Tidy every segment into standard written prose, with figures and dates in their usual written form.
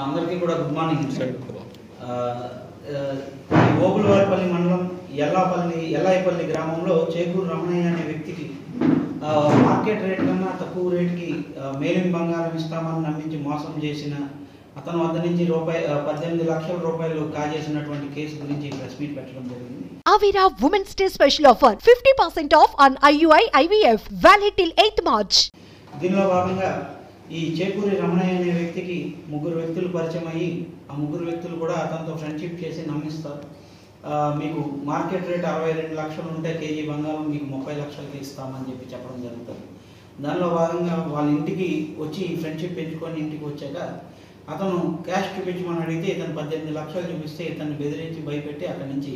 అందరికీ కూడా good morning sir. Obulavaripalli మండలం ఎల్లాయిపల్లి గ్రామంలో చేకూరు రమణయ్య అనే వ్యక్తికి మార్కెట్ రేట్ కన్నా తక్కువ రేటుకి మేలింగ్ బంగారం ఇస్తామని నమ్మించి మోసం చేసిన అతను వద్ద నుంచి 18 లక్షల రూపాయలు కాజేసినటువంటి కేసు గురించి ప్రెస్ మీట్ పెట్టడం జరిగింది. Avira Women's Day special offer 50% off on IUI IVF valid till 8th March. దీనిలో భాగంగా ఈ చేకూరి రమణయ్య అనే వ్యక్తికి 3 వ్యక్తులు పరిచయం అయ్యి ఆ 3 వ్యక్తులు కూడా అతనితో ఫ్రెండ్షిప్ చేసి నమ్మిస్తారు. మీకు మార్కెట్ రేట్ 62 లక్షలు ఉంటే కేజీ బంగారం మీకు 30 లక్షలకి ఇస్తామని చెప్పడం జరుగుతుంది. దానిలో భాగంగా వాళ్ళ ఇంటికి వచ్చి ఫ్రెండ్షిప్ పెంచుకొని ఇంటికి వచ్చాక అతను క్యాష్ చూపించమని అడిగితే ఇతను 18 లక్షలు చూపిస్తే ఇతన్ని బెదిరించి భయపెట్టి అక్కడి నుంచి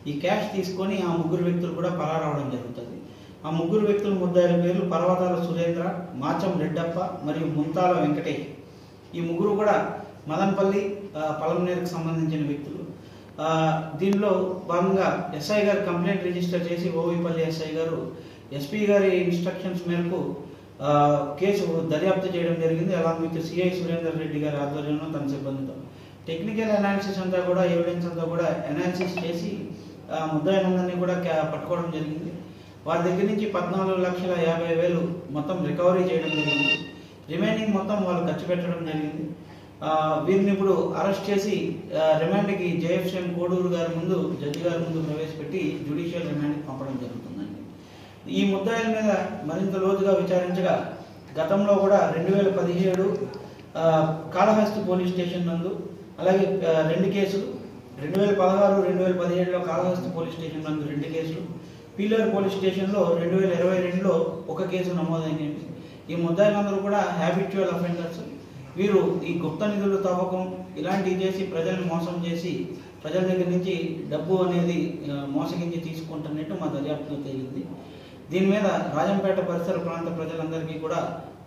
ఈ క్యాష్ తీసుకొని ఆ 3 వ్యక్తులు కూడా పరారవడం జరుగుతుంది. ఆ 3 వ్యక్తుల ముద్దాయిల పేర్లు పర్వతాల సురేంద్ర, మాచం రెడ్డప్ప మరియు ముంతాల వెంకటేష్. ఈ 3 కూడా మదనపల్లి పలమనేరుకు సంబంధించిన వ్యక్తులు. దీనిలో భాగంగా ఎస్ఐ గారు కంప్లైంట్ రిజిస్టర్ చేసి ఓవిపల్లి ఎస్ఐ గారు ఎస్పీ గారి ఇన్స్ట్రక్షన్స్ మేరకు కేసు దర్యాప్తు చేయడం జరిగింది. అలాగే విత్ సిఐ సురేందర్ రెడ్డి గారి ఆధ్వర్యంలో తన సిబ్బందితో టెక్నికల్ అనాలిసిస్ అంతా కూడా ఎవిడెన్స్ అంతా కూడా అనాలిసిస్ చేసి ముద్దాయిలందరినీ కూడా పట్టుకోవడం జరిగింది. వారి దగ్గర నుంచి 14,50,000 మొత్తం రికవరీ చేయడం జరిగింది. రిమైనింగ్ మొత్తం వాళ్ళు ఖర్చు పెట్టడం జరిగింది. వీరిని ఇప్పుడు అరెస్ట్ చేసి రిమాండ్కి జేఎఫ్సీఎం కోడూరు గారి ముందు జడ్జి గారి ముందు ప్రవేశపెట్టి జ్యుడిషియల్ రిమాండ్కి పంపడం జరుగుతుందండి. ఈ ముద్దాయిల మీద మరింత లోతుగా విచారించగా గతంలో కూడా 2017 కాళహస్తి పోలీస్ స్టేషన్ నందు అలాగే 2 కేసులు, 2016, 2017లో కాళహస్తి పోలీస్ స్టేషన్ నందు 2 కేసులు, పీలేరు పోలీస్ స్టేషన్లో 2022లో 1 కేసు నమోదైంది. ఈ ముద్దాయిలందరూ కూడా హ్యాబిచువల్ అఫెండర్స్. వీరు ఈ గుప్త నిధులు తవ్వకం ఇలాంటివి చేసి ప్రజల్ని మోసం చేసి ప్రజల దగ్గర నుంచి డబ్బు అనేది మోసగించి తీసుకుంటున్నట్టు మా దర్యాప్తులో తేలింది. దీని మీద రాజంపేట పరిసర ప్రాంత ప్రజలందరికీ కూడా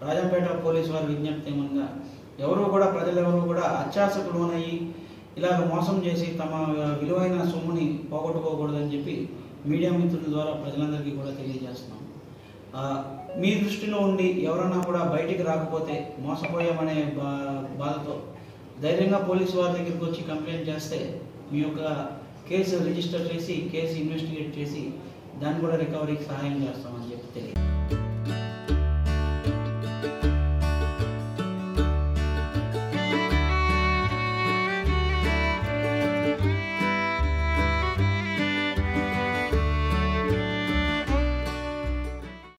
రాజంపేట పోలీసు వారి విజ్ఞప్తి ఏమనగా ప్రజలెవరూ కూడా అత్యాశకు లోనయ్యి ఇలాగ మోసం చేసి తమ విలువైన సొమ్ముని పోగొట్టుకోకూడదని చెప్పి మీడియా మిత్రుల ద్వారా ప్రజలందరికీ కూడా తెలియజేస్తున్నాం. మీ దృష్టిలో ఉండి ఎవరన్నా కూడా బయటికి రాకపోతే మోసపోయామనే బాధతో ధైర్యంగా పోలీసు వారి దగ్గరికి వచ్చి కంప్లైంట్ చేస్తే మీ యొక్క కేసు రిజిస్టర్ చేసి కేసు ఇన్వెస్టిగేట్ చేసి దాన్ని కూడా రికవరీకి సహాయం చేస్తామని చెప్పి తెలియదు.